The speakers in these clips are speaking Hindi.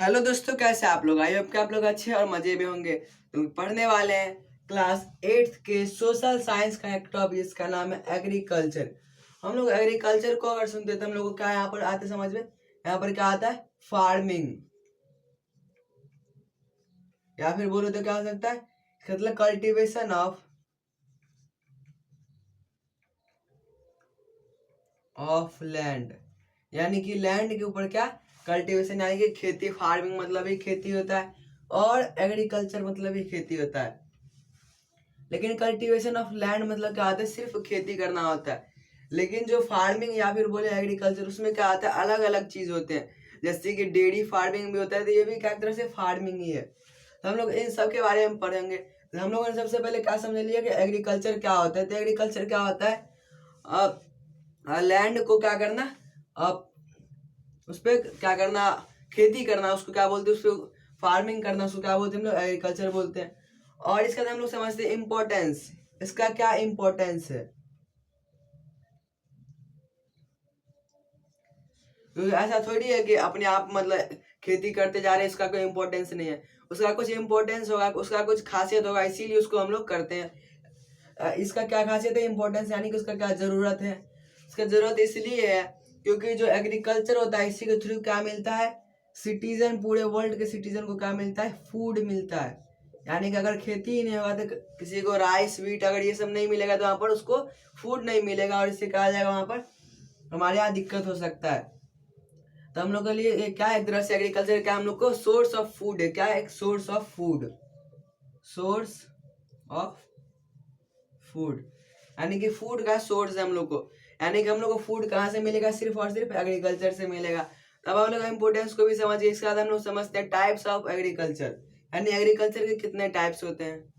हेलो दोस्तों, कैसे आप लोग? आई होप कि आप लोग अच्छे और मजे में होंगे। तो पढ़ने वाले हैं क्लास 8th के सोशल साइंस का एक टॉपिक जिसका नाम है एग्रीकल्चर। हम लोग एग्रीकल्चर को अगर सुनते तो हम लोग को क्या यहाँ पर आते समझ में? यहाँ पर क्या आता है? फार्मिंग, या फिर बोलो तो क्या हो सकता है? मतलब कल्टीवेशन ऑफ लैंड, यानी कि लैंड के ऊपर क्या कल्टीवेशन, यानी कि खेती। फार्मिंग मतलब ही खेती होता है और एग्रीकल्चर मतलब ही खेती होता है। लेकिन कल्टीवेशन ऑफ लैंड मतलब क्या आता है? सिर्फ खेती करना होता है। लेकिन जो फार्मिंग या फिर बोले एग्रीकल्चर, उसमें क्या आता है? अलग अलग चीज होते हैं। जैसे कि डेयरी फार्मिंग भी होता है, तो ये भी एक तरह से फार्मिंग ही है। तो हम लोग इन सब के बारे में पढ़ेंगे। तो हम लोगों ने सबसे पहले क्या समझ लिया कि एग्रीकल्चर क्या होता है। तो एग्रीकल्चर क्या होता है? लैंड को क्या करना, अब उस पर क्या करना, खेती करना, उसको क्या बोलते हैं? उस पर फार्मिंग करना, उसको क्या बोलते हैं? हम लोग एग्रीकल्चर बोलते हैं। और इसका हम लोग समझते हैं इम्पोर्टेंस। इसका क्या इम्पोर्टेंस है? क्योंकि ऐसा थोड़ी है कि अपने आप मतलब खेती करते जा रहे हैं, इसका कोई इम्पोर्टेंस नहीं है। उसका कुछ इम्पोर्टेंस होगा, उसका कुछ खासियत होगा, इसीलिए उसको हम लोग करते हैं। इसका क्या खासियत है? इम्पोर्टेंस, यानी कि उसका क्या जरूरत है? इसका जरूरत इसलिए है क्योंकि जो एग्रीकल्चर होता है, इसी के थ्रू क्या मिलता है? सिटीजन, पूरे वर्ल्ड के सिटीजन को क्या मिलता है? फूड मिलता है। यानी कि अगर खेती ही नहीं होगा तो किसी को राइस, व्हीट, अगर ये सब नहीं मिलेगा तो वहां पर उसको फूड नहीं मिलेगा, और इससे कहा जाएगा वहां पर हमारे यहाँ दिक्कत हो सकता है। तो हम लोग के लिए ये क्या है? एक तरह से एग्रीकल्चर क्या हम लोग को सोर्स ऑफ फूड है। क्या है? एक source of food, source of food, यानी कि फूड का सोर्स है हम लोग को। यानी कि हम लोग को फूड कहाँ से मिलेगा? सिर्फ और सिर्फ एग्रीकल्चर से मिलेगा। तब हम लोग इम्पोर्टेंस को भी समझिए। इसके बाद हम लोग समझते हैं टाइप्स ऑफ एग्रीकल्चर, यानी एग्रीकल्चर के कितने टाइप्स होते हैं।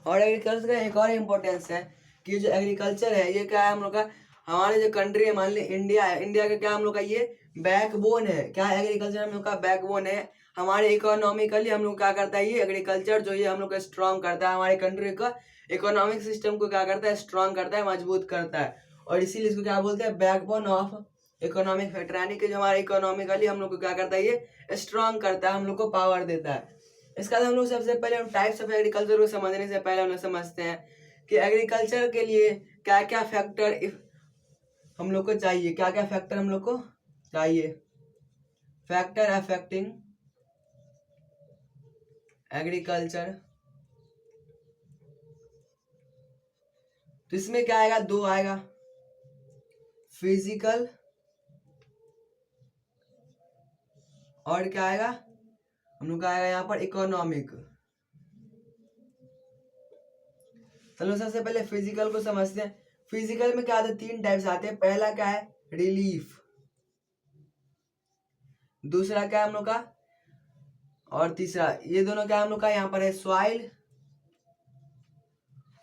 और एग्रीकल्चर का एक और इम्पोर्टेंस है कि जो एग्रीकल्चर है ये क्या है हम लोग का? हमारे जो कंट्री है, मान ली इंडिया है, इंडिया का क्या हम लोग का ये बैकबोन है। क्या है? एग्रीकल्चर हम लोग का बैकबोन है। हमारे इकोनॉमिकली हम लोग क्या करता है? ये एग्रीकल्चर जो ये हम लोग का स्ट्रॉन्ग करता है, हमारे कंट्री का इकोनॉमिक सिस्टम को क्या करता है? स्ट्रॉन्ग करता है, मजबूत करता है। और इसीलिए इसको क्या बोलते हैं? बैकबोन ऑफ इकोनॉमिक फैक्टर, यानी कि जो हमारे इकोनॉमिकली हम लोग को क्या करता है? ये स्ट्रॉन्ग करता है, हम लोग को पावर देता है। इसका हम लोग सबसे पहले हम टाइप्स ऑफ एग्रीकल्चर को समझने से पहले हम लोग समझते हैं कि एग्रीकल्चर के लिए क्या क्या फैक्टर हम लोग को चाहिए। क्या क्या फैक्टर हम लोग को चाहिए? Factor affecting agriculture. तो इसमें क्या आएगा? दो आएगा, फिजिकल और क्या आएगा? हम लोग का आएगा यहाँ पर इकोनॉमिक। चलो सबसे पहले फिजिकल को समझते हैं। फिजिकल में क्या आते हैं? तीन टाइप्स आते हैं। पहला क्या है? रिलीफ। दूसरा क्या है हम लोग का? और तीसरा, ये दोनों क्या हम लोग का यहाँ पर है? सॉइल।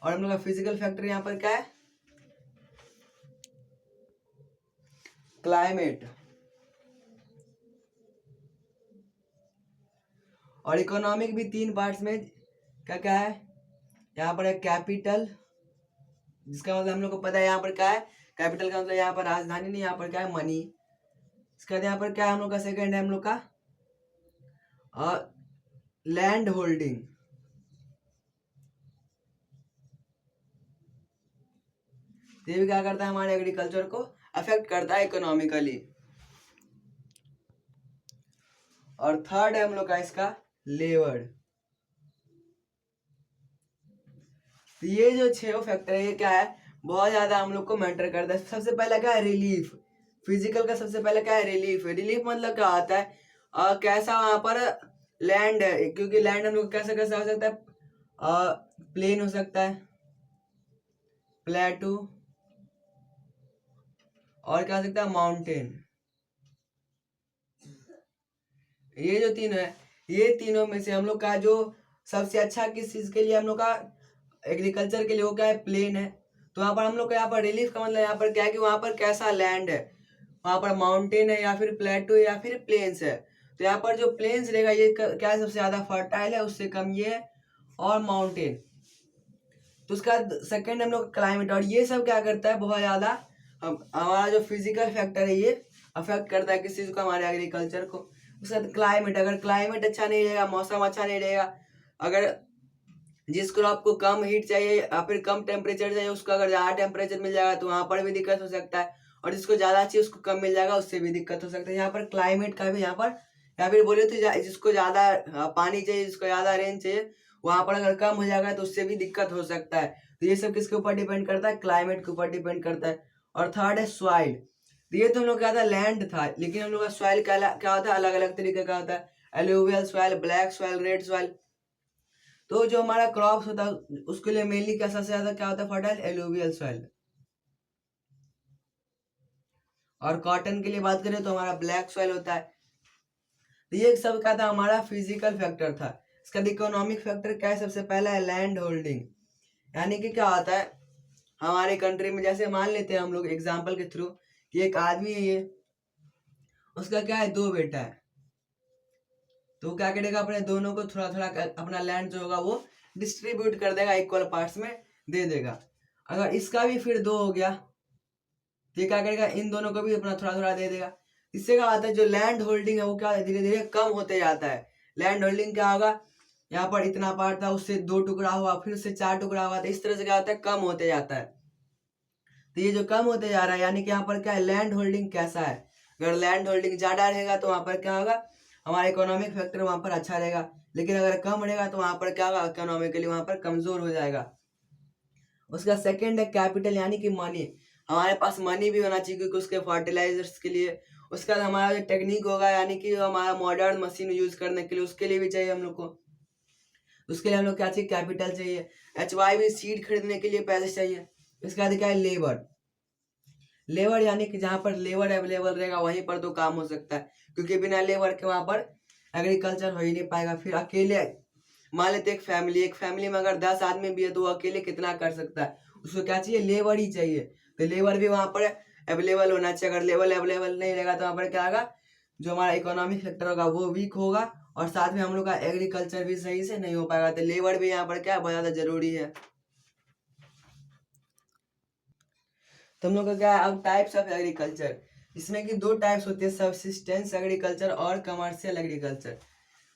और हम लोग का फिजिकल फैक्टर यहाँ पर क्या है? क्लाइमेट। और इकोनॉमिक भी तीन पार्ट्स में क्या क्या है? यहाँ पर है कैपिटल, जिसका मतलब हम लोग को पता है यहाँ पर क्या है? कैपिटल का मतलब यहाँ पर राजधानी नहीं, यहाँ पर क्या है? मनी। इसका यहाँ पर क्या है हम लोग का? सेकंड है हम लोग का लैंड होल्डिंग। ये भी क्या करता है? हमारे एग्रीकल्चर को अफेक्ट करता है इकोनॉमिकली। और थर्ड है हम लोग का इसका लेबर। तो ये जो छह फैक्टर है, ये क्या है? बहुत ज्यादा हम लोग को मैटर करता है। सबसे पहला क्या है? रिलीफ। फिजिकल का सबसे पहले क्या है? रिलीफ। रिलीफ मतलब क्या आता है? कैसा वहां पर लैंड है, क्योंकि लैंड हम लोग कैसा कैसा हो सकता है? प्लेन हो सकता है, प्लेटू, और क्या हो सकता है? माउंटेन। ये जो तीनों है, ये तीनों में से हम लोग का जो सबसे अच्छा किस चीज के लिए हम लोग का एग्रीकल्चर के लिए, वो क्या है? प्लेन है। तो वहां पर हम लोग का यहाँ पर रिलीफ का मतलब यहाँ पर क्या है कि वहां पर कैसा लैंड है? वहां पर माउंटेन है या फिर प्लेटो या फिर प्लेन्स है। तो यहाँ पर जो प्लेन्स रहेगा ये क्या है? सबसे ज्यादा फर्टाइल है, उससे कम ये है, और माउंटेन। तो उसका सेकंड हम लोग क्लाइमेट। और ये सब क्या करता है? बहुत ज्यादा हमारा जो फिजिकल फैक्टर है ये अफेक्ट करता है किस चीज को, हमारे एग्रीकल्चर को। उसके बाद क्लाइमेट, अगर क्लाइमेट अच्छा नहीं रहेगा, मौसम अच्छा नहीं रहेगा, अगर जिस क्रॉप को कम हीट चाहिए या फिर कम टेम्परेचर चाहिए, उसको अगर ज्यादा टेम्परेचर मिल जाएगा तो वहां पर भी दिक्कत हो सकता है, और जिसको ज्यादा चाहिए उसको कम मिल जाएगा, उससे भी दिक्कत हो सकता है। यहाँ पर क्लाइमेट का भी यहाँ पर, या फिर बोले तो जिसको ज्यादा पानी चाहिए, जिसको ज्यादा रेन चाहिए, वहां पर अगर कम हो जाएगा तो उससे भी दिक्कत हो सकता है। तो ये सब किसके ऊपर डिपेंड करता है, क्लाइमेट के ऊपर डिपेंड करता है। और थर्ड है सॉइल। तो ये तो हम लोग क्या था, लैंड था, लेकिन हम लोग का सॉइल क्या होता है, अलग अलग तरीके का होता है। Alluvial soil, black soil, red soil. तो जो हमारा क्रॉप्स होता है उसके लिए मेनली क्या सबसे ज्यादा क्या होता है, फर्टाइल एलुवियल सॉइल। और कॉटन के लिए बात करें तो हमारा ब्लैक सॉइल होता है। तो ये सब क्या था, हमारा फिजिकल फैक्टर था। इसका इकोनॉमिक फैक्टर क्या है, सबसे पहला है लैंड होल्डिंग। यानी कि क्या होता है, हमारे कंट्री में जैसे मान लेते हैं हम लोग एग्जाम्पल के थ्रू कि एक आदमी है, ये उसका क्या है, 2 बेटा है। तो वो क्या करेगा, अपने दोनों को थोड़ा थोड़ा अपना लैंड जो होगा वो डिस्ट्रीब्यूट कर देगा, इक्वल पार्ट्स में दे देगा। अगर इसका भी फिर 2 हो गया तो ये क्या करेगा, इन दोनों को भी अपना थोड़ा थोड़ा दे देगा। इससे क्या होता है, जो लैंड होल्डिंग है वो क्या धीरे धीरे कम होते जाता है। लैंड होल्डिंग क्या होगा, यहाँ पर इतना पार्ट था, उससे 2 टुकड़ा हुआ, फिर उससे 4 टुकड़ा हुआ, तो इस तरह से क्या होता है, कम होते जाता है। तो ये जो कम होते जा रहा है, यानी कि यहाँ पर क्या है, लैंड होल्डिंग कैसा है। अगर लैंड होल्डिंग ज्यादा रहेगा तो वहां पर क्या होगा, हमारा इकोनॉमिक फैक्टर वहां पर अच्छा रहेगा। लेकिन अगर कम रहेगा तो वहां पर क्या होगा, इकोनॉमिकली वहां पर कमजोर हो जाएगा। उसका सेकंड है कैपिटल, यानी कि मनी। हमारे पास मनी भी होना चाहिए क्योंकि उसके फर्टिलाइजर्स के लिए। उसके बाद हमारा जो टेक्निक होगा, यानी कि हमारा मॉडर्न मशीन यूज करने के लिए, उसके लिए भी चाहिए हम लोग को। उसके लिए हम लोग क्या चाहिए, कैपिटल चाहिए। HYV सीड खरीदने के लिए पैसे चाहिए। इसके बाद क्या है, लेबर। लेबर यानी कि जहाँ पर लेबर अवेलेबल रहेगा वहीं पर तो काम हो सकता है, क्योंकि बिना लेबर के वहां पर एग्रीकल्चर हो ही नहीं पाएगा। फिर अकेले मान लेते एक फैमिली में अगर 10 आदमी भी है तो वो अकेले कितना कर सकता है, उसको क्या चाहिए, लेबर ही चाहिए। तो लेबर भी वहां पर अवेलेबल होना चाहिए। अगर लेबर अवेलेबल नहीं रहेगा तो वहां पर क्या होगा, जो हमारा इकोनॉमिक सेक्टर होगा वो वीक होगा, और साथ में हम लोग का एग्रीकल्चर भी सही से नहीं हो पाएगा। तो लेबर भी यहाँ पर क्या बहुत ज्यादा जरूरी है। तो हम लोग का क्या है, अब टाइप्स ऑफ एग्रीकल्चर, इसमें कि 2 टाइप्स होते हैं, सबसिस्टेंस एग्रीकल्चर और कमर्शियल एग्रीकल्चर।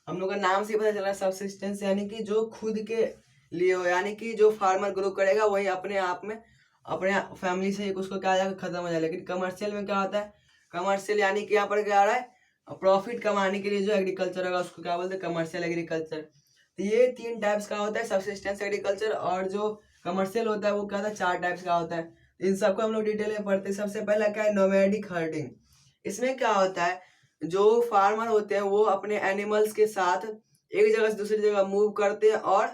हम लोग का नाम से ही पता चल रहा है, सबसिस्टेंस यानी कि जो खुद के लिए हो, यानी कि जो फार्मर ग्रो करेगा वही अपने आप में अपने फैमिली से उसको क्या जाएगा, खत्म हो जाएगा। लेकिन कमर्शियल में क्या होता है, कमर्शियल यानी कि यहाँ पर क्या आ रहा है, प्रॉफिट कमाने के लिए जो एग्रीकल्चर होगा उसको क्या बोलते हैं, कमर्शियल एग्रीकल्चर। तो ये 3 टाइप्स का होता है, सबसिस्टेंस एग्रीकल्चर। और जो कमर्शियल होता है वो क्या होता है, 4 टाइप्स का होता है। इन सबको हम लोग डिटेल में पढ़ते हैं। सबसे पहला क्या है, नोमैडिक हर्डिंग। इसमें क्या होता है, जो फार्मर होते हैं वो अपने एनिमल्स के साथ एक जगह से दूसरी जगह मूव करते हैं, और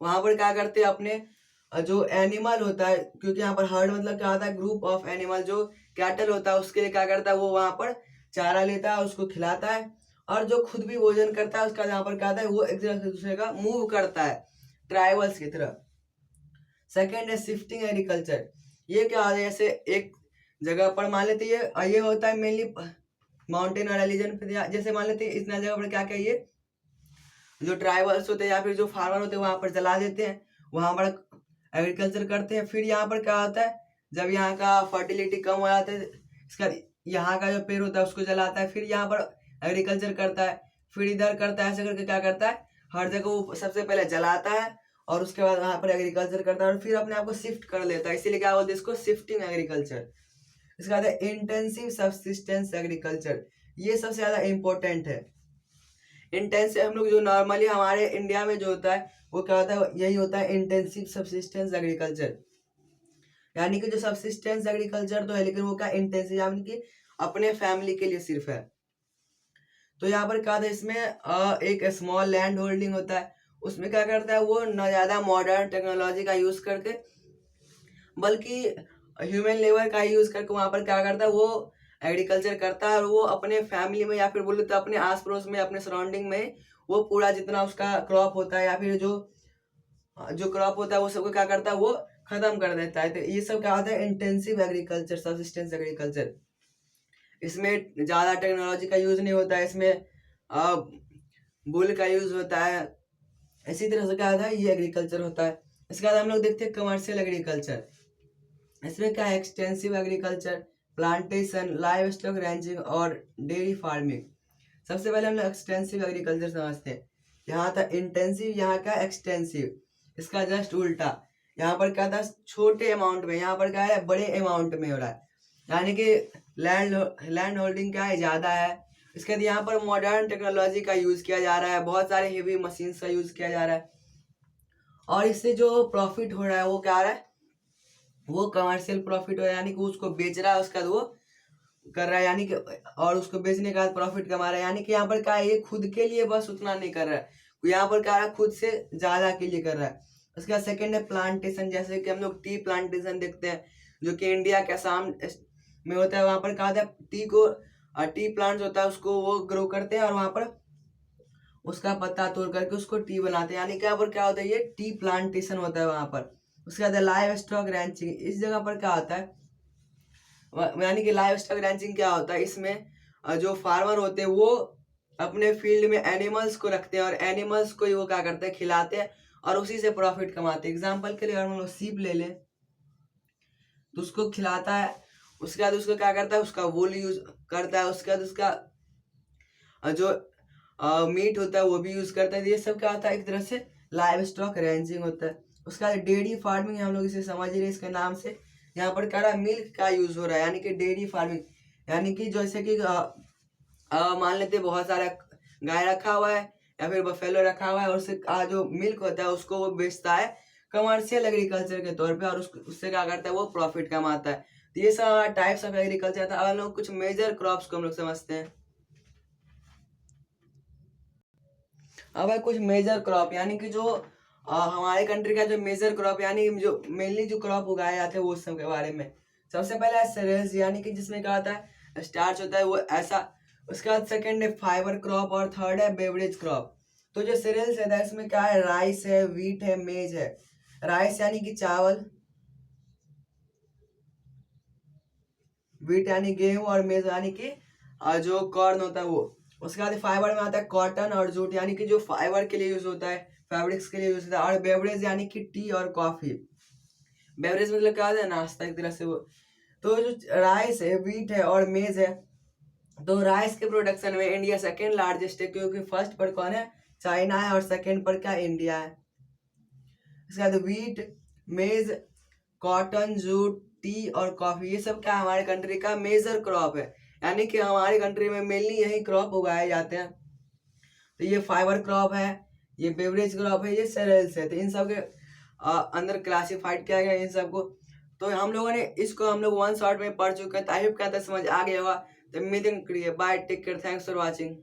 वहां पर क्या करते हैं, अपने जो एनिमल होता है, क्योंकि यहाँ पर हर्ड मतलब क्या होता है, ग्रुप ऑफ एनिमल। जो कैटल होता है उसके लिए क्या करता है, वो वहां पर चारा लेता है, उसको खिलाता है, और जो खुद भी भोजन करता है उसका यहाँ पर क्या होता है, वो एक जगह से दूसरे का मूव करता है, ट्राइबल्स की तरह। सेकेंड है शिफ्टिंग एग्रीकल्चर। ये क्या है, जैसे एक जगह पर मान लेते ये होता है मेनली माउंटेन वाला रीजन पे। जैसे मान लेते हैं इतना जगह पर क्या क्या ये जो ट्राइबल्स होते हैं या फिर जो फार्मर होते हैं वहां पर जला देते हैं, वहां पर एग्रीकल्चर करते हैं। फिर यहाँ पर क्या होता है, जब यहाँ का फर्टिलिटी कम हो जाता है, इसका यहाँ का जो पेड़ होता है उसको जलाता है, फिर यहाँ पर एग्रीकल्चर करता है, फिर इधर करता है, ऐसे करके क्या करता है, हर जगह वो सबसे पहले जलाता है और उसके बाद वहां पर एग्रीकल्चर करता है, और फिर अपने आप को शिफ्ट कर लेता है। इसीलिए क्या बोलते हैं इसको, शिफ्टिंग एग्रीकल्चर। इसके बाद है इंटेंसिव सब्सिस्टेंस एग्रीकल्चर। ये सबसे ज्यादा इंपॉर्टेंट है। इंटेंसिव हम लोग जो नॉर्मली हमारे इंडिया में जो होता है वो क्या होता है, यही होता है इंटेंसिव सब्सिस्टेंस एग्रीकल्चर। यानी कि जो सब्सिस्टेंस एग्रीकल्चर तो है, लेकिन वो क्या इंटेंसिव यानी कि अपने फैमिली के लिए सिर्फ है। तो यहाँ पर क्या था, इसमें एक स्मॉल लैंड होल्डिंग होता है, उसमें क्या करता है वो न ज्यादा मॉडर्न टेक्नोलॉजी का यूज करके, बल्कि ह्यूमन लेबर का यूज करके वहां पर क्या करता है वो एग्रीकल्चर करता है। और वो अपने फैमिली में या फिर बोले तो अपने आस पड़ोस में, अपने सराउंडिंग में वो पूरा जितना उसका क्रॉप होता है या फिर जो जो क्रॉप होता है वो सबको क्या करता है, वो खत्म कर देता है। तो ये सब क्या होता है, इंटेंसिव एग्रीकल्चर, सब्सिस्टेंस एग्रीकल्चर। इसमें ज्यादा टेक्नोलॉजी का यूज नहीं होता है, इसमें बुल का यूज होता है। इसी तरह से क्या होता है, ये एग्रीकल्चर होता है। इसके बाद हम लोग देखते हैं कमर्शियल एग्रीकल्चर। इसमें क्या है, extensive agriculture, plantation, live stock ranching और डेयरी फार्मिंग। सबसे पहले हम लोग एक्सटेंसिव एग्रीकल्चर समझते हैं। यहाँ था इंटेंसिव, यहाँ का एक्सटेंसिव, इसका जस्ट उल्टा। यहाँ पर क्या था, छोटे अमाउंट में, यहाँ पर क्या है, बड़े अमाउंट में हो रहा है, यानी कि लैंड होल्डिंग क्या है, ज़्यादा है। इसके बाद यहाँ पर मॉडर्न टेक्नोलॉजी का यूज़ किया जा रहा है, बहुत सारे हेवी मशीन्स का यूज़ किया जा रहा है, और इससे जो प्रॉफिट हो रहा है वो क्या आ रहा है, वो कमर्शियल प्रॉफिट हो रहा है, यानी कि उसको बेच रहा है, उसका वो कर रहा है, यानी कि और उसको बेचने के बाद प्रॉफिट कमा रहा है। यानी कि यहाँ पर क्या है, ये खुद के लिए बस उतना नहीं कर रहा है, यहाँ पर क्या है, खुद से ज़्यादा के लिए कर रहा है। उसके बाद सेकेंड है प्लांटेशन, जैसे कि हम लोग टी प्लांटेशन देखते हैं, जो कि इंडिया के असम में होता है। वहाँ पर क्या होता है, टी प्लांट्स होता है, उसको वो ग्रो करते हैं और वहाँ पर उसका पत्ता तोड़ करके उसको टी बनाते हैं, यानी कि यहाँ पर क्या होता है, ये टी प्लांटेशन होता है वहाँ पर। उसके बाद लाइव स्टॉक रैंचिंग, इस जगह पर क्या होता है, यानी कि लाइव स्टॉक रैंचिंग क्या होता है, इसमें जो फार्मर होते हैं वो अपने फील्ड में एनिमल्स को रखते हैं और एनिमल्स को ही वो क्या करते हैं, खिलाते हैं और उसी से प्रॉफिट कमाते हैं। एग्जाम्पल के लिए अगर हम लोग सीप ले लें तो उसको खिलाता है, उसके बाद उसको क्या करता है, उसका वूल यूज करता है, उसके बाद उसका जो मीट होता है वो भी यूज करता है। ये सब क्या होता है, एक तरह से लाइव स्टॉक रैंचिंग होता है। उसका डेयरी फार्मिंग हम लोग इसे समझ रहे हैं इसके नाम से। यहाँ पर क्या रहा, मिल्क का यूज हो रहा है, यानी कि डेयरी फार्मिंग, यानी कि जैसे कि मान लेते बहुत सारा गाय रखा हुआ है या फिर बफेलो रखा हुआ है, और उससे जो मिल्क होता है उसको वो बेचता है कमर्शियल एग्रीकल्चर के तौर पे, और उससे क्या करता है, वो प्रॉफिट कमाता है। तो ये सब टाइप्स ऑफ एग्रीकल्चर था। अब हम लोग कुछ मेजर क्रॉप्स को हम लोग समझते हैं। अब है कुछ मेजर क्रॉप, यानी कि जो हमारे कंट्री का जो मेजर क्रॉप, यानी जो मेनली जो क्रॉप उगाए जाते हैं वो सब के बारे में। सबसे पहले है सेरेल्स, यानी कि जिसमें क्या होता है, स्टार्च होता है वो ऐसा। उसके बाद सेकंड है फाइबर क्रॉप और थर्ड है बेवरेज क्रॉप। तो जो सेरेल्स है इसमें क्या है, राइस है, व्हीट है, मेज है। राइस यानी कि चावल, व्हीट यानी गेहूं, और मेज यानी कि जो कॉर्न होता है वो। उसके बाद फाइबर में आता है कॉटन और जूट, यानी कि जो फाइबर के लिए यूज होता है, फैब्रिक्स के लिए यूज होता है। और बेवरेज यानी कि टी और कॉफी। बेवरेज मतलब क्या होता है, नाश्ता एक तरह से वो। तो जो राइस है, व्हीट है और मेज है, तो राइस के प्रोडक्शन में इंडिया सेकेंड लार्जेस्ट है, क्योंकि फर्स्ट पर कौन है, चाइना है, और सेकेंड पर क्या, इंडिया है। इसके बाद व्हीट, मेज, कॉटन, जूट, टी और कॉफी, ये सब क्या हमारे कंट्री का मेजर क्रॉप है, यानी कि हमारी कंट्री में मेनली यही क्रॉप उगाए जाते हैं। तो ये फाइबर क्रॉप है, ये बेवरेज क्रॉप है, ये सेरेल्स है। तो इन सब के अंदर क्लासिफाइड किया गया इन सबको। तो हम लोगों ने इसको हम लोग वन शॉट में पढ़ चुके हैं। आई होप क्या समझ आ गया होगा। तो मिलते हैं, bye, take care, thanks for watching.